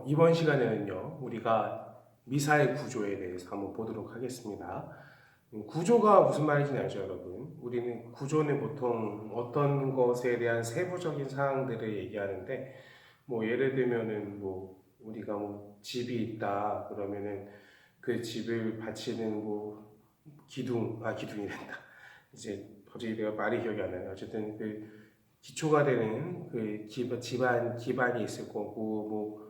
이번 시간에는요, 우리가 미사의 구조에 대해서 한번 보도록 하겠습니다. 구조가 무슨 말인지 알죠, 여러분? 우리는 구조는 보통 어떤 것에 대한 세부적인 사항들을 얘기하는데, 예를 들면은 우리가 집이 있다 그러면은 그 집을 받치는 기둥이 된다. 이제 갑자기 내가 말이 기억이 안 나요. 어쨌든 그 기초가 되는 그 기반이 있을 거고,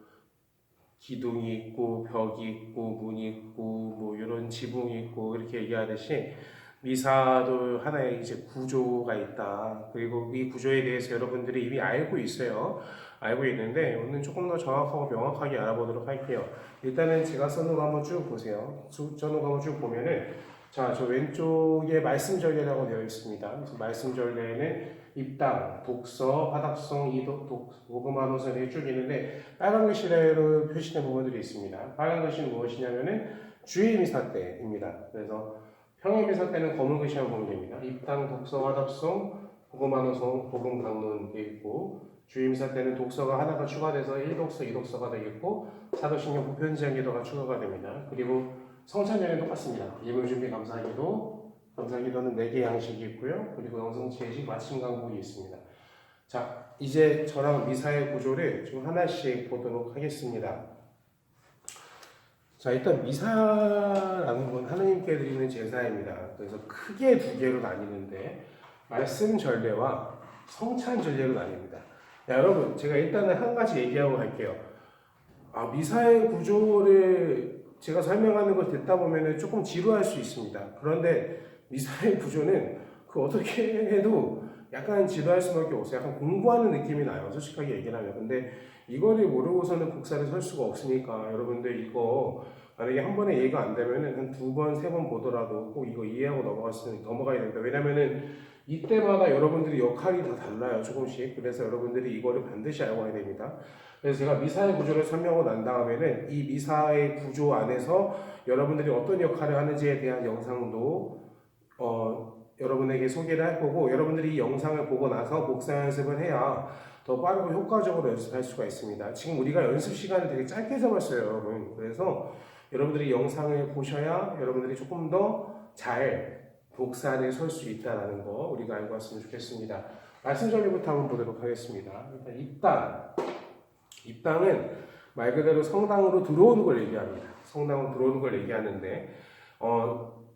기둥이 있고 벽이 있고 문이 있고 이런 지붕이 있고 이렇게 얘기하듯이 미사도 하나의 이제 구조가 있다. 그리고 이 구조에 대해서 여러분들이 이미 알고 있어요. 알고 있는데 오늘 조금 더 정확하고 명확하게 알아보도록 할게요. 일단은 제가 써놓은 거 한번 쭉 보세요. 써놓은 거 한번 쭉 보면은 자, 저 왼쪽에 말씀 전례라고 되어 있습니다. 그래서 말씀 전례에는 입당, 독서, 화답성, 복음 한호선이 쭉 있는데 빨간 글씨로 표시된 부분들이 있습니다. 빨간 글씨는 무엇이냐면은 주의 미사 때입니다. 그래서 평일 미사 때는 검은 글씨만 보면 됩니다. 입당, 독서, 화답성, 복음 한호선, 복음 강론 돼 있고 주의 미사 때는 독서가 하나가 추가돼서 1독서, 2독서가 되겠고 사도신경 보편지한 기도가 추가가 됩니다. 그리고 성찬절은 똑같습니다. 예물 준비 감사기도는 4개 양식이 있고요. 그리고 영성제식 마침 강복이 있습니다. 자, 이제 저랑 미사의 구조를 좀 하나씩 보도록 하겠습니다. 자, 일단 미사라는 건 하느님께 드리는 제사입니다. 그래서 크게 두 개로 나뉘는데 말씀 전례와 성찬 전례로 나뉩니다. 여러분, 제가 일단은 한 가지 얘기하고 갈게요. 미사의 구조를 제가 설명하는 걸 듣다 보면 조금 지루할 수 있습니다. 그런데 미사의 구조는 어떻게 해도 약간 지루할 수밖에 없어요. 약간 공부하는 느낌이 나요. 솔직하게 얘기를 하면. 근데 이거를 모르고서는 복사를 설 수가 없으니까 여러분들 이거 만약에 한 번에 이해가 안 되면은 한 2번, 3번 보더라도 꼭 이거 이해하고 넘어가야 됩니다. 왜냐면은 이때마다 여러분들이 역할이 다 달라요. 조금씩. 그래서 여러분들이 이거를 반드시 알고 와야 됩니다. 그래서 제가 미사의 구조를 설명하고 난 다음에는 이 미사의 구조 안에서 여러분들이 어떤 역할을 하는지에 대한 영상도 여러분에게 소개를 할 거고, 여러분들이 이 영상을 보고 나서 복사 연습을 해야 더 빠르고 효과적으로 연습할 수가 있습니다. 지금 우리가 연습 시간을 되게 짧게 잡았어요, 여러분. 그래서 여러분들이 영상을 보셔야 여러분들이 조금 더 잘 복사를 설 수 있다는 거 우리가 알고 왔으면 좋겠습니다. 말씀 전리부터 한번 보도록 하겠습니다. 일단 입당은 말 그대로 성당으로 들어오는 걸 얘기합니다. 성당으로 들어오는 걸 얘기하는데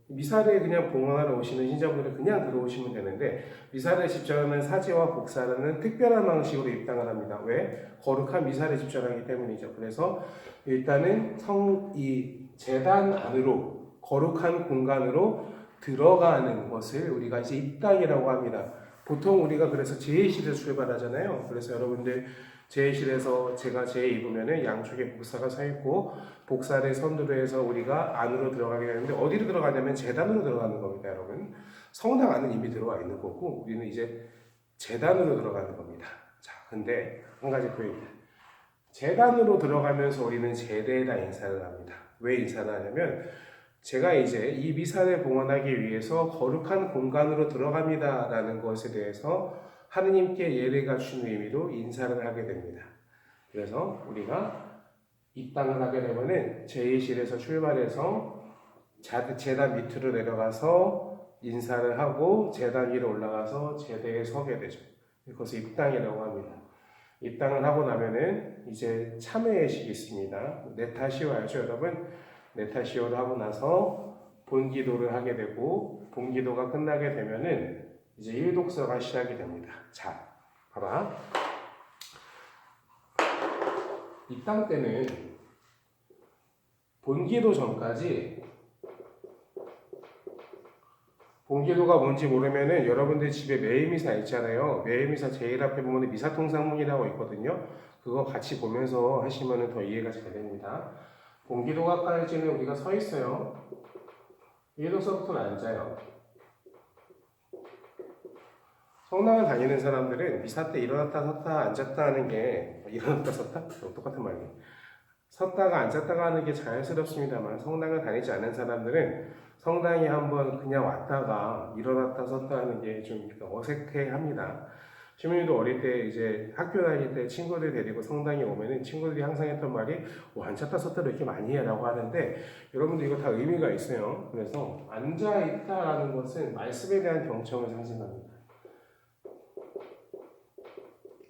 미사를 그냥 봉헌하러 오시는 신자분들은 그냥 들어오시면 되는데 미사를 집전하는 사제와 복사라는 특별한 방식으로 입당을 합니다. 왜? 거룩한 미사를 집전하기 때문이죠. 그래서 일단은 이 제단 안으로 거룩한 공간으로 들어가는 것을 우리가 이제 입당이라고 합니다. 보통 우리가 그래서 제의실에서 출발하잖아요. 그래서 여러분들 제의실에서 제가 제의 입으면은 양쪽에 복사가 서 있고 복사를 선두로 해서 우리가 안으로 들어가게 되는데 어디로 들어가냐면 제단으로 들어가는 겁니다, 여러분. 성당 안은 이미 들어와 있는 거고 우리는 이제 제단으로 들어가는 겁니다. 자, 근데 한 가지 포인트. 제단으로 들어가면서 우리는 제대에다 인사를 합니다. 왜 인사를 하냐면 제가 이제 이 미사를 봉헌하기 위해서 거룩한 공간으로 들어갑니다라는 것에 대해서 하느님께 예를 갖춘 의미로 인사를 하게 됩니다. 그래서 우리가 입당을 하게 되면은 제의실에서 출발해서 제단 밑으로 내려가서 인사를 하고 제단 위로 올라가서 제대에 서게 되죠. 그것을 입당이라고 합니다. 입당을 하고 나면은 이제 참회 예식이 있습니다. 네타시오 알죠, 여러분? 네타시오를 하고 나서 본기도를 하게 되고 본기도가 끝나게 되면은 이제 1독서가 시작이 됩니다. 자, 봐봐. 입당 때는 본기도 전까지 본기도가 뭔지 모르면은 여러분들 집에 매일미사 있잖아요. 매일미사 제일 앞에 보면 미사통상문이라고 있거든요. 그거 같이 보면서 하시면 더 이해가 잘 됩니다. 본기도가까지는 우리가 서 있어요. 1독서부터는 앉아요. 성당을 다니는 사람들은 미사 때 일어났다 섰다 앉았다 하는 게 일어났다 섰다? 똑같은 말이에요. 섰다가 앉았다가 하는 게 자연스럽습니다만 성당을 다니지 않는 사람들은 성당에 한번 그냥 왔다가 일어났다 섰다 하는 게 좀 어색해 합니다. 시민이도 어릴 때 이제 학교 다닐 때 친구들 데리고 성당에 오면은 친구들이 항상 했던 말이 앉았다 섰다 이렇게 많이 해라고 하는데 여러분들 이거 다 의미가 있어요. 그래서 앉아 있다라는 것은 말씀에 대한 경청을 상징합니다.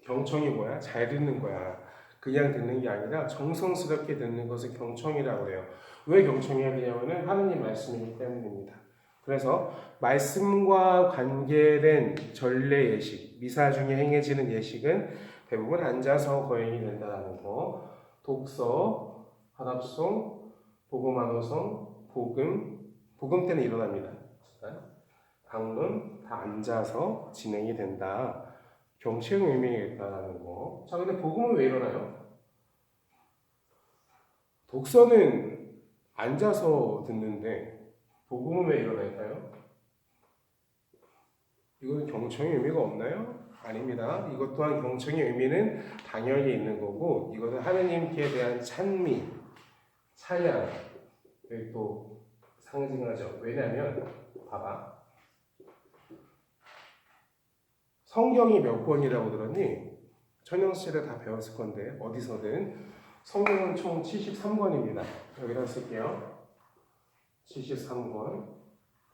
경청이 뭐야? 잘 듣는 거야. 그냥 듣는 게 아니라 정성스럽게 듣는 것을 경청이라고 해요. 왜 경청해야 되냐면은 하느님 말씀이기 때문입니다. 그래서 말씀과 관계된 전례 예식, 미사 중에 행해지는 예식은 대부분 앉아서 거행이 된다는 거. 독서, 화답송, 복음환호성, 복음 때는 일어납니다. 방론 다 앉아서 진행이 된다. 경치의 의미가 있다는 거. 자, 근데 복음은 왜 일어나요? 독서는 앉아서 듣는데 복음은 왜 일어날까요? 이거는 경청의 의미가 없나요? 아닙니다. 이것 또한 경청의 의미는 당연히 있는 거고 이것은 하느님께 대한 찬미, 찬양을 또 상징하죠. 왜냐하면 봐봐. 성경이 몇 권이라고 들었니? 천영씨를 다 배웠을 건데 어디서든 성경은 총 73권입니다. 여기다 쓸게요. 73권.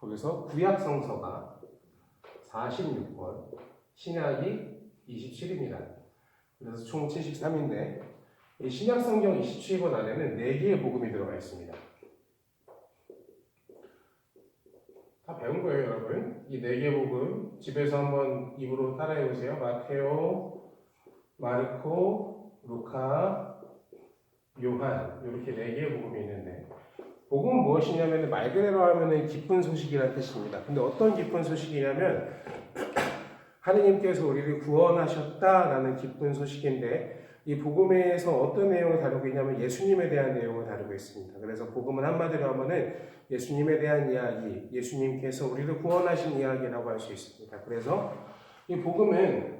거기서 구약 성서가 46권, 신약이 27입니다. 그래서 총 73인데 이 신약 성경 27권 안에는 4개의 복음이 들어가 있습니다. 다 배운 거예요, 여러분. 이 4개 복음 집에서 한번 입으로 따라해 보세요. 마테오, 마르코, 루카, 요한 이렇게 4개의 복음이 있는데 복음은 무엇이냐면 말 그대로 하면 기쁜 소식이라는 뜻입니다. 근데 어떤 기쁜 소식이냐면 하느님께서 우리를 구원하셨다라는 기쁜 소식인데 이 복음에서 어떤 내용을 다루고 있냐면 예수님에 대한 내용을 다루고 있습니다. 그래서 복음은 한마디로 하면은 예수님에 대한 이야기, 예수님께서 우리를 구원하신 이야기라고 할 수 있습니다. 그래서 이 복음은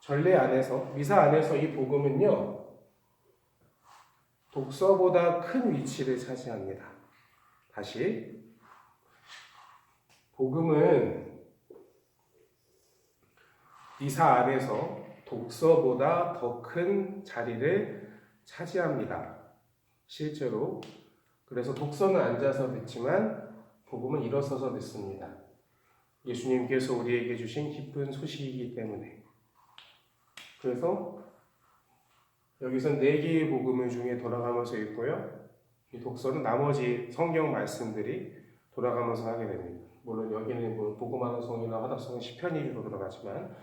전례 안에서, 미사 안에서 이 복음은요, 독서보다 큰 위치를 차지합니다. 다시, 복음은 미사 안에서 독서보다 더 큰 자리를 차지합니다. 실제로. 그래서 독서는 앉아서 듣지만 복음은 일어서서 듣습니다. 예수님께서 우리에게 주신 기쁜 소식이기 때문에. 그래서 여기서 4개의 복음 중에 돌아가면서 있고요. 이 독서는 나머지 성경 말씀들이 돌아가면서 하게 됩니다. 물론 여기는 복음환호성이나 화답성은 시편 위주로 들어가지만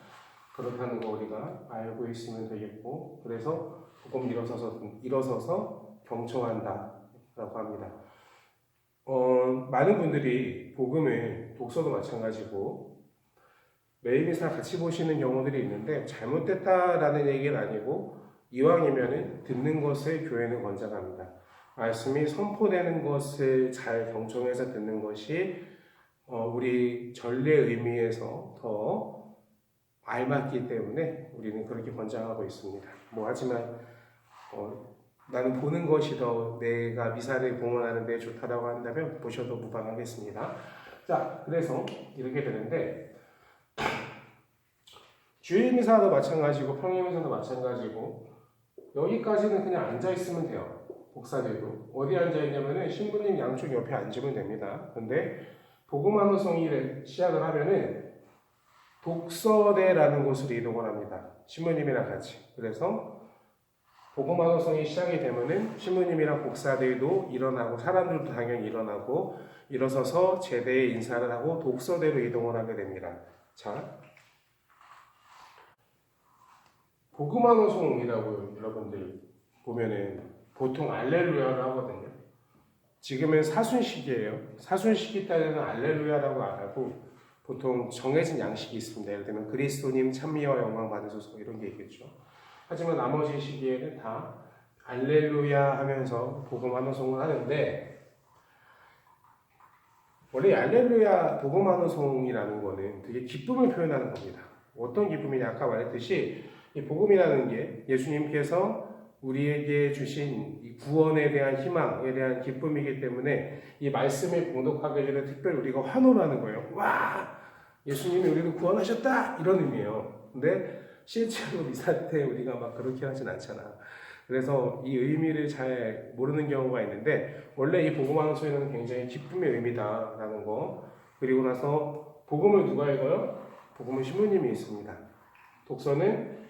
그렇다는 거 우리가 알고 있으면 되겠고 그래서 복음 일어서서 경청한다 라고 합니다. 많은 분들이 복음을 독서도 마찬가지고 매일 미사 같이 보시는 경우들이 있는데 잘못됐다라는 얘기는 아니고 이왕이면은 듣는 것을 교회는 권장합니다. 말씀이 선포되는 것을 잘 경청해서 듣는 것이 우리 전례 의미에서 더 알맞기 때문에 우리는 그렇게 권장하고 있습니다. 하지만 나는 보는 것이 더 내가 미사를 봉헌하는 데 좋다라고 한다면 보셔도 무방하겠습니다. 자, 그래서 이렇게 되는데 주일 미사도 마찬가지고 평일 미사도 마찬가지고 여기까지는 그냥 앉아 있으면 돼요. 목사들도 어디 앉아 있냐면은 신부님 양쪽 옆에 앉으면 됩니다. 근데 복음환호성이 시작을 하면은 독서대라는 곳으로 이동을 합니다. 신부님이랑 같이. 그래서 복음환호성이 시작이 되면은 신부님이랑 목사들도 일어나고 사람들도 당연히 일어나고 일어서서 제대의 인사를 하고 독서대로 이동을 하게 됩니다. 자, 복음환호성이라고 여러분들 보면은 보통 알렐루야를 하거든요. 지금은 사순식이에요. 사순식이 때는 알렐루야라고 안 하고 보통 정해진 양식이 있습니다. 예를 들면 그리스도님 찬미와 영광 받으소서 이런 게 있겠죠. 하지만 나머지 시기에는 다 알렐루야 하면서 복음환호성을 하는데 원래 알렐루야 복음환호성이라는 거는 되게 기쁨을 표현하는 겁니다. 어떤 기쁨이냐 아까 말했듯이 이 복음이라는 게 예수님께서 우리에게 주신 이 구원에 대한 희망에 대한 기쁨이기 때문에 이 말씀을 봉독하기 전에 특별히 우리가 환호를 하는 거예요. 와! 예수님이 우리를 구원하셨다! 이런 의미예요. 근데 실제로 미사 때 우리가 막 그렇게 하진 않잖아. 그래서 이 의미를 잘 모르는 경우가 있는데 원래 이 복음방송에는 굉장히 기쁨의 의미다라는 거. 그리고 나서 복음을 누가 읽어요? 복음은 신부님이 있습니다. 독서는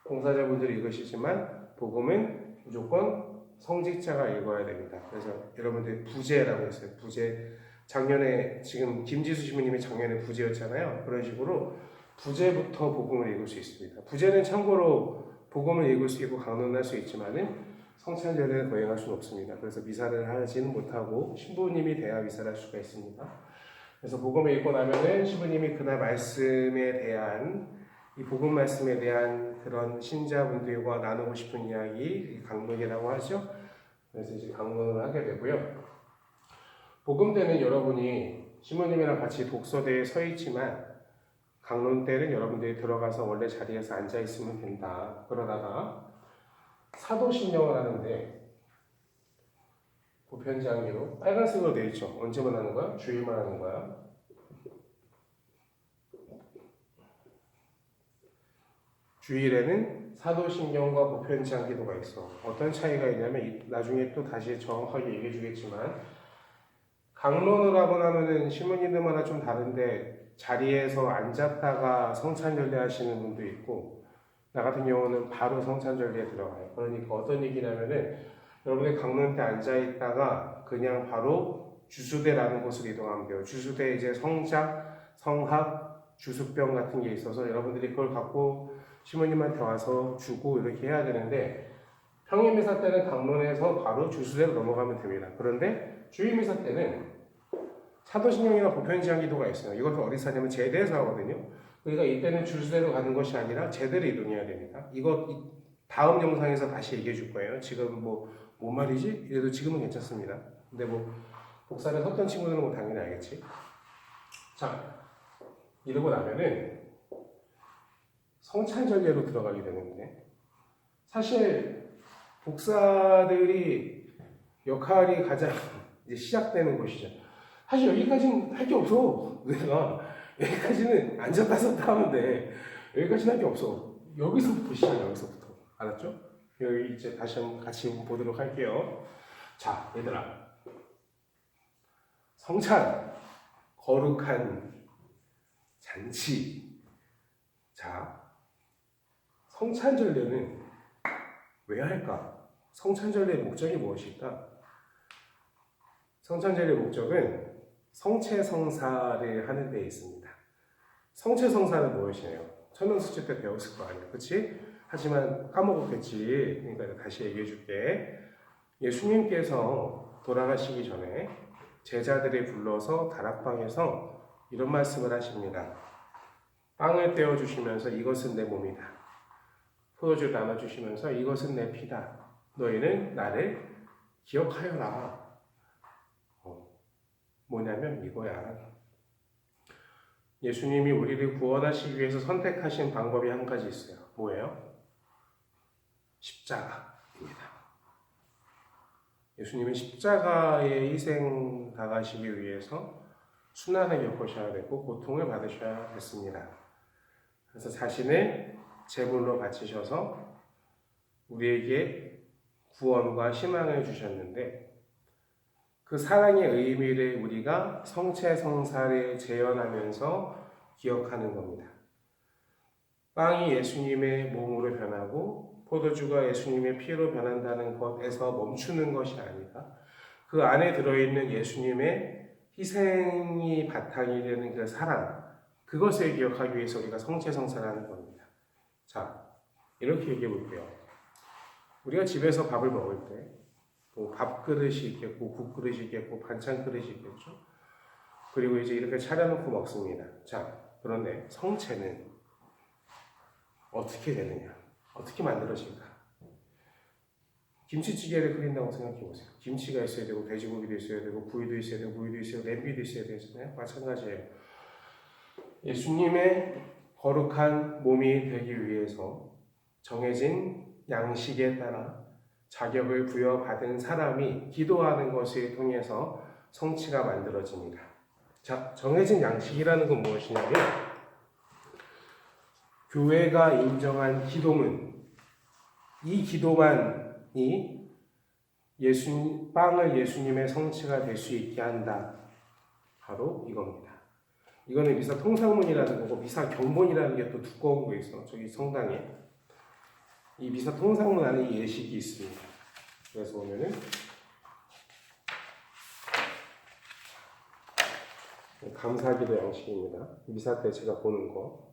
봉사자분들이 읽으시지만 복음은 무조건 성직자가 읽어야 됩니다. 그래서 여러분들 부제라고 했어요. 부제. 작년에 지금 김지수 신부님이 작년에 부제였잖아요. 그런 식으로 부제부터 복음을 읽을 수 있습니다. 부제는 참고로 복음을 읽을 수 있고 강론할 수 있지만은 성찬절에는 거행할 수는 없습니다. 그래서 미사를 하지는 못하고 신부님이 돼야 미사를 할 수가 있습니다. 그래서 복음을 읽고 나면은 신부님이 그날 말씀에 대한 이 복음 말씀에 대한 그런 신자분들과 나누고 싶은 이야기, 강론이라고 하죠. 그래서 이제 강론을 하게 되고요. 복음 때는 여러분이 신부님이랑 같이 독서대에 서 있지만 강론 때는 여러분들이 들어가서 원래 자리에서 앉아 있으면 된다. 그러다가 사도신령을 하는데 보편장기로 빨간색으로 되어 있죠. 언제만 하는 거야? 주일만 하는 거야? 주일에는 사도신경과 보편장기도가 있어. 어떤 차이가 있냐면 나중에 또 다시 정확하게 얘기해 주겠지만 강론을 하고 나면은 신부님들마다 좀 다른데 자리에서 앉았다가 성찬절례 하시는 분도 있고 나 같은 경우는 바로 성찬절례에 들어가요. 그러니까 어떤 얘기냐면은 여러분이 강론 때 앉아 있다가 그냥 바로 주수대라는 곳으로 이동하면 돼요. 주수대 이제 성작, 성학, 주수병 같은 게 있어서 여러분들이 그걸 갖고 신부님한테 와서 주고 이렇게 해야 되는데 평일미사 때는 강론에서 바로 주수대로 넘어가면 됩니다. 그런데 주일미사 때는 사도신경이나 보편지향기도가 있어요. 이것을 어디서 하냐면 제대에서 하거든요. 그러니까 이때는 주수대로 가는 것이 아니라 제대로 이동해야 됩니다. 이거 다음 영상에서 다시 얘기해 줄 거예요. 지금 뭔 말이지? 이래도 지금은 괜찮습니다. 근데 복사를 섰던 친구들은 당연히 알겠지. 자, 이러고 나면은 성찬절례로 들어가게 되는데 사실 복사들이 역할이 가장 이제 시작되는 곳이죠. 사실 여기까지는 할 게 없어. 내가 여기까지는 앉았다 섰다 하면 돼. 여기까지는 할 게 없어. 여기서부터 시작. 여기서부터 알았죠? 여기 이제 다시 한번 같이 보도록 할게요. 자, 얘들아, 성찬 거룩한 잔치. 자, 성찬절례는 왜 할까? 성찬절례의 목적이 무엇일까? 성찬절례의 목적은 성체성사를 하는 데 있습니다. 성체성사는 무엇이에요? 천연수집 때 배웠을 거 아니야, 그치? 하지만 까먹었겠지. 그러니까 다시 얘기해 줄게. 예수님께서 돌아가시기 전에 제자들을 불러서 다락방에서 이런 말씀을 하십니다. 빵을 떼어주시면서 이것은 내 몸이다. 포도주를 나눠주시면서 이것은 내 피다. 너희는 나를 기억하여라. 뭐냐면 이거야. 예수님이 우리를 구원하시기 위해서 선택하신 방법이 한 가지 있어요. 뭐예요? 십자가입니다. 예수님은 십자가의 희생 당하시기 위해서 순환을 겪으셔야 되고 고통을 받으셔야 했습니다. 그래서 자신을 제물로 바치셔서 우리에게 구원과 희망을 주셨는데 그 사랑의 의미를 우리가 성체성사를 재현하면서 기억하는 겁니다. 빵이 예수님의 몸으로 변하고 포도주가 예수님의 피로 변한다는 것에서 멈추는 것이 아니라 그 안에 들어있는 예수님의 희생이 바탕이 되는 그 사랑, 그것을 기억하기 위해서 우리가 성체성사를 하는 겁니다. 자, 이렇게 얘기해 볼게요. 우리가 집에서 밥을 먹을 때 밥그릇이 있겠고 국그릇이 있겠고 반찬 그릇이 있겠죠. 그리고 이제 이렇게 차려놓고 먹습니다. 자, 그런데 성체는 어떻게 되느냐? 어떻게 만들어질까? 김치찌개를 끓인다고 생각해 보세요. 김치가 있어야 되고 돼지고기도 있어야 되고 구이도 있어야 되고 무이도 있어야 되고 냄비도 있어야 되잖아요. 마찬가지예요. 예수님의 거룩한 몸이 되기 위해서 정해진 양식에 따라 자격을 부여받은 사람이 기도하는 것을 통해서 성취가 만들어집니다. 자, 정해진 양식이라는 건 무엇이냐면 교회가 인정한 기도문, 이 기도만이 빵을 예수님의 성취가 될 수 있게 한다. 바로 이겁니다. 이거는 미사 통상문이라는 거고 미사 경본이라는 게 또 두꺼운 거 있어. 저기 성당에 이 미사 통상문 안에 이 예식이 있습니다. 그래서 보면은 감사기도 양식입니다. 미사 때 제가 보는 거.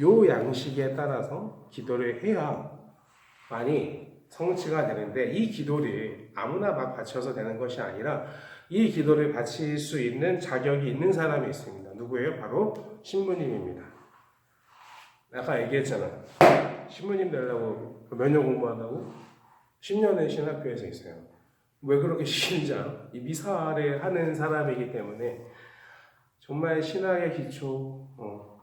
요 양식에 따라서 기도를 해야만이 성취가 되는데 이 기도를 아무나 막 바쳐서 되는 것이 아니라 이 기도를 바칠 수 있는 자격이 있는 사람이 있습니다. 누구예요? 바로 신부님입니다. 아까 얘기했잖아. 신부님 되려고 몇 년 공부한다고? 10년은 신학교에서 있어요. 왜 그렇게 쉬운지 알아? 이 미사를 하는 사람이기 때문에 정말 신학의 기초,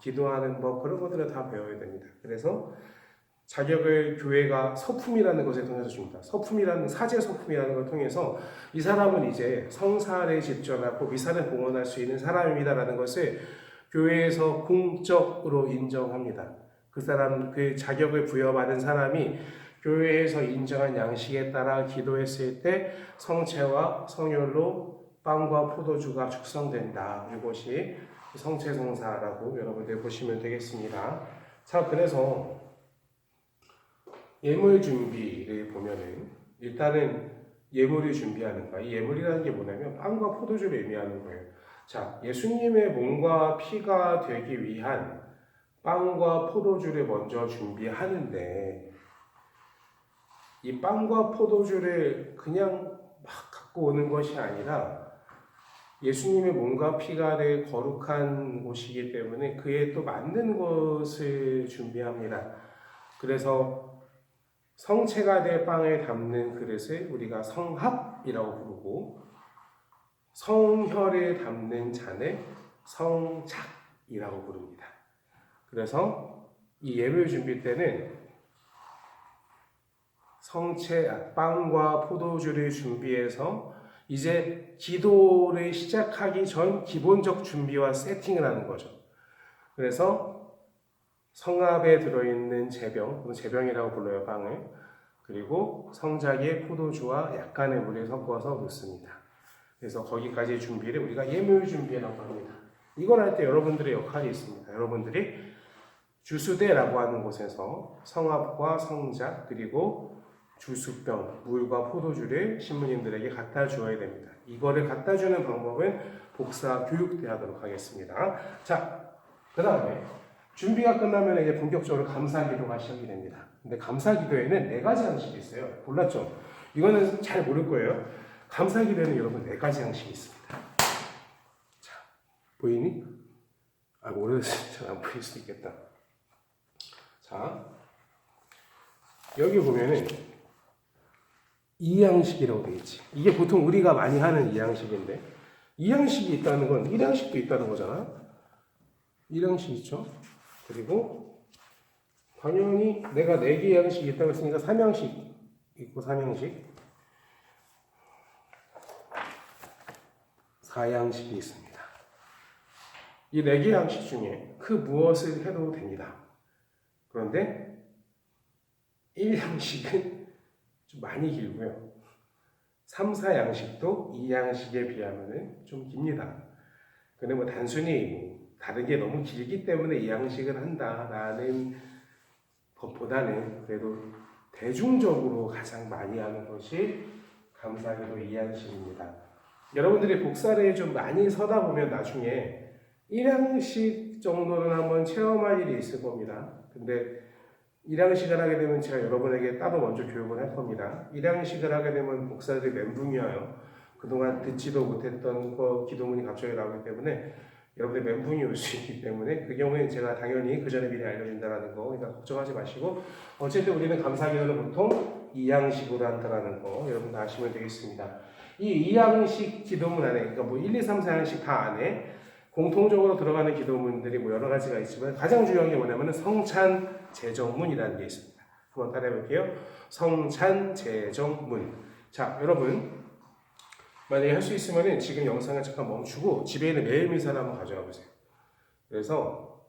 기도하는 법 그런 것들을 다 배워야 됩니다. 그래서 자격을 교회가 서품이라는 것을 통해서 줍니다. 서품이라는 사제 서품이라는 걸 통해서 이 사람은 이제 성사를 집전하고 미사를 봉헌할 수 있는 사람입니다라는 것을 교회에서 공적으로 인정합니다. 그 사람 그 자격을 부여받은 사람이 교회에서 인정한 양식에 따라 기도했을 때 성체와 성혈로 빵과 포도주가 축성된다. 이것이 성체성사라고 여러분들 보시면 되겠습니다. 자, 그래서 예물 준비를 보면은 일단은 예물을 준비하는 거야. 이 예물이라는 게 뭐냐면 빵과 포도주를 의미하는 거예요. 자, 예수님의 몸과 피가 되기 위한 빵과 포도주를 먼저 준비하는데 이 빵과 포도주를 그냥 막 갖고 오는 것이 아니라 예수님의 몸과 피가 될 거룩한 곳이기 때문에 그에 또 맞는 것을 준비합니다. 그래서 성체가 될 빵을 담는 그릇을 우리가 성합이라고 부르고 성혈을 담는 잔을 성작이라고 부릅니다. 그래서 이 예물 준비 때는 빵과 포도주를 준비해서 이제 기도를 시작하기 전 기본적 준비와 세팅을 하는 거죠. 그래서 성합에 들어있는 제병이라고 불러요, 빵을. 그리고 성자기에 포도주와 약간의 물을 섞어서 넣습니다. 그래서 거기까지 준비를 우리가 예물 준비라고 합니다. 이걸 할 때 여러분들의 역할이 있습니다. 여러분들이 주수대라고 하는 곳에서 성합과 성자 그리고 주수병, 물과 포도주를 신부님들에게 갖다 주어야 됩니다. 이거를 갖다 주는 방법은 복사 교육대하도록 하겠습니다. 자, 그 다음에 준비가 끝나면 이제 본격적으로 감사기도가 시작이 됩니다. 근데 감사기도에는 4가지 양식이 있어요. 몰랐죠? 이거는 잘 모를 거예요. 감사기도에는 여러분 4가지 양식이 있습니다. 자, 보이니? 오래됐으면 잘 안 보일 수도 있겠다. 자, 여기 보면은 이양식이라고 되어 있지. 이게 보통 우리가 많이 하는 이양식인데 이양식이 있다는 건 1양식도 있다는 거잖아. 1양식 있죠. 그리고 당연히 내가 4개 양식이 있다고 했으니까 3양식 있고 3양식 4양식이 있습니다. 이 4개 양식 중에 그 무엇을 해도 됩니다. 그런데 1양식은 좀 많이 길고요. 3, 4양식도 2양식에 비하면 좀 깁니다. 근데 뭐 단순히 다른 게 너무 길기 때문에 2양식을 한다라는 것보다는 그래도 대중적으로 가장 많이 하는 것이 감사기도 2양식입니다. 여러분들이 복사를 좀 많이 서다 보면 나중에 1양식 정도는 한번 체험할 일이 있을 겁니다. 근데 1양식을 하게 되면 제가 여러분에게 따로 먼저 교육을 할 겁니다. 1양식을 하게 되면 목사들이 멘붕이 와요. 그동안 듣지도 못했던 기도문이 갑자기 나오기 때문에 여러분의 멘붕이 올 수 있기 때문에 그 경우에는 제가 당연히 그 전에 미리 알려준다는 거 그러니까 걱정하지 마시고 어쨌든 우리는 감사기도는 보통 2양식으로 한다는 거 여러분도 아시면 되겠습니다. 이 2양식 기도문 안에 그러니까 뭐 1, 2, 3, 4양식 다 안에 공통적으로 들어가는 기도문들이 뭐 여러 가지가 있지만 가장 중요한 게 뭐냐면 성찬 제정문이라는 게 있습니다. 한번 따라해볼게요. 성찬제정문. 자, 여러분 만약에 할 수 있으면 지금 영상을 잠깐 멈추고 집에 있는 매일미사를 한번 가져와 보세요. 그래서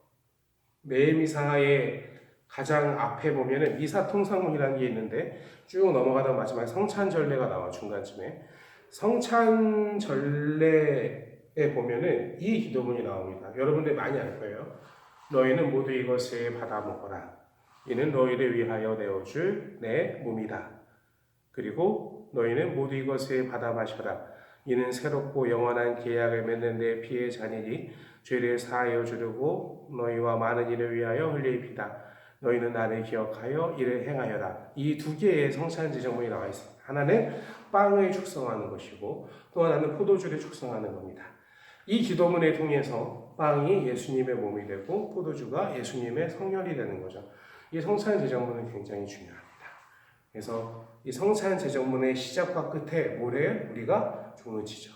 매일미사의 가장 앞에 보면은 미사통상문이라는 게 있는데 쭉 넘어가다 마지막에 성찬전례가 나와 중간쯤에. 성찬전례에 보면은 이 기도문이 나옵니다. 여러분들 많이 알 거예요. 너희는 모두 이것을 받아 먹어라. 이는 너희를 위하여 내어줄 내 몸이다. 그리고 너희는 모두 이것을 받아 마셔라. 이는 새롭고 영원한 계약을 맺는 내 피의 잔이니 죄를 사하여 주려고 너희와 많은 이를 위하여 흘릴 피다. 너희는 나를 기억하여 이를 행하여라. 이 두 개의 성찬제정문이 나와 있습니다. 하나는 빵을 축성하는 것이고 또 하나는 포도주를 축성하는 겁니다. 이 기도문을 통해서 빵이 예수님의 몸이 되고 포도주가 예수님의 성혈이 되는 거죠. 이 성찬제정문은 굉장히 중요합니다. 그래서 이 성찬제정문의 시작과 끝에 뭐래요? 우리가 종을 치죠.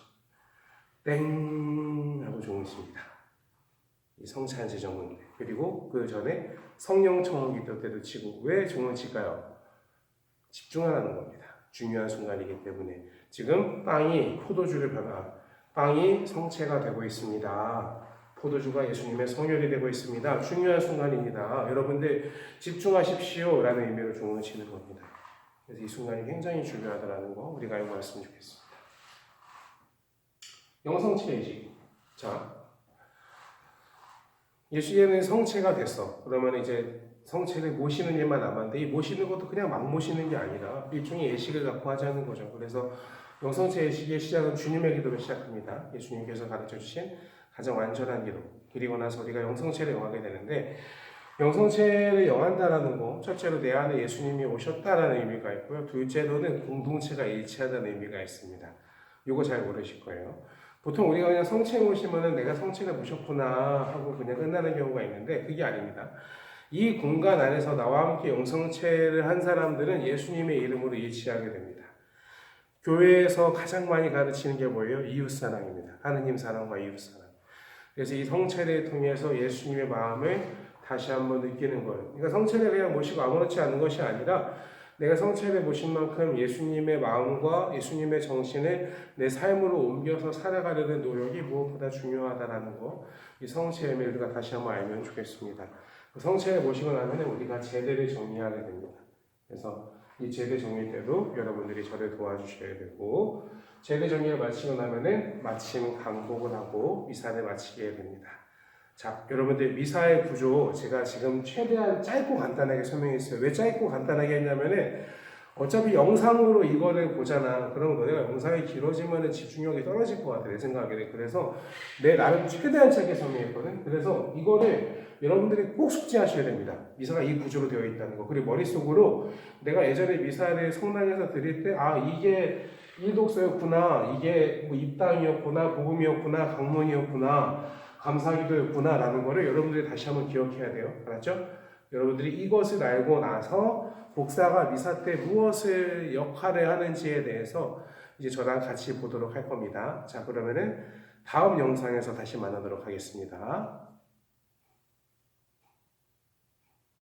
땡 하고 종을 칩니다. 이 성찬제정문. 그리고 그 전에 성령청원 기도 때도 치고. 왜 종을 칠까요? 집중하라는 겁니다. 중요한 순간이기 때문에. 지금 빵이 포도주를 빵이 성체가 되고 있습니다. 포도주가 예수님의 성혈이 되고 있습니다. 중요한 순간입니다. 여러분들 집중하십시오 라는 의미로 종을 치는 겁니다. 그래서 이 순간이 굉장히 중요하다는 거 우리가 알고 왔으면 좋겠습니다. 영성체이지. 자, 예수님은 성체가 됐어. 그러면 이제 성체를 모시는 일만 남았는데 이 모시는 것도 그냥 막 모시는 게 아니라 일종의 예식을 갖고 하자는 거죠. 그래서 영성체 예식의 시작은 주님의 기도로 시작합니다. 예수님께서 가르쳐주신 가장 완전한 기도. 그리고 나서 우리가 영성체를 영하게 되는데 영성체를 영한다라는 거 첫째로 내 안에 예수님이 오셨다라는 의미가 있고요. 둘째로는 공동체가 일치하다는 의미가 있습니다. 이거 잘 모르실 거예요. 보통 우리가 그냥 성체 모시면은 내가 성체를 모셨구나 하고 그냥 끝나는 경우가 있는데 그게 아닙니다. 이 공간 안에서 나와 함께 영성체를 한 사람들은 예수님의 이름으로 일치하게 됩니다. 교회에서 가장 많이 가르치는 게 뭐예요? 이웃사랑입니다. 하느님 사랑과 이웃사랑. 그래서 이 성체를 통해서 예수님의 마음을 다시 한번 느끼는 거예요. 그러니까 성체를 그냥 모시고 아무렇지 않은 것이 아니라 내가 성체를 모신 만큼 예수님의 마음과 예수님의 정신을 내 삶으로 옮겨서 살아가려는 노력이 무엇보다 중요하다라는 거, 이 성체의 의미를 다시 한번 알면 좋겠습니다. 성체를 모시고 나면 우리가 제대를 정리하게 됩니다. 그래서 이 제대 정리 때도 여러분들이 저를 도와주셔야 되고, 제대 정리를 마치고 나면은 마침 강복을 하고 미사를 마치게 됩니다. 자, 여러분들 미사의 구조 제가 지금 최대한 짧고 간단하게 설명했어요. 왜 짧고 간단하게 했냐면은 어차피 영상으로 이거를 보잖아. 그럼 너네가 영상이 길어지면은 집중력이 떨어질 것 같아, 내 생각에는. 그래서 나름 최대한 짧게 설명했거든. 그래서 이거를 여러분들이 꼭 숙지하셔야 됩니다. 미사가 이 구조로 되어 있다는 거. 그리고 머릿속으로 내가 예전에 미사를 성당에서 드릴 때, 이게 일독서였구나, 이게 뭐 입당이었구나, 복음이었구나, 강론이었구나, 감사기도였구나 라는 거를 여러분들이 다시 한번 기억해야 돼요. 알았죠? 여러분들이 이것을 알고 나서 복사가 미사 때 무엇을 역할을 하는지에 대해서 이제 저랑 같이 보도록 할 겁니다. 자, 그러면은 다음 영상에서 다시 만나도록 하겠습니다.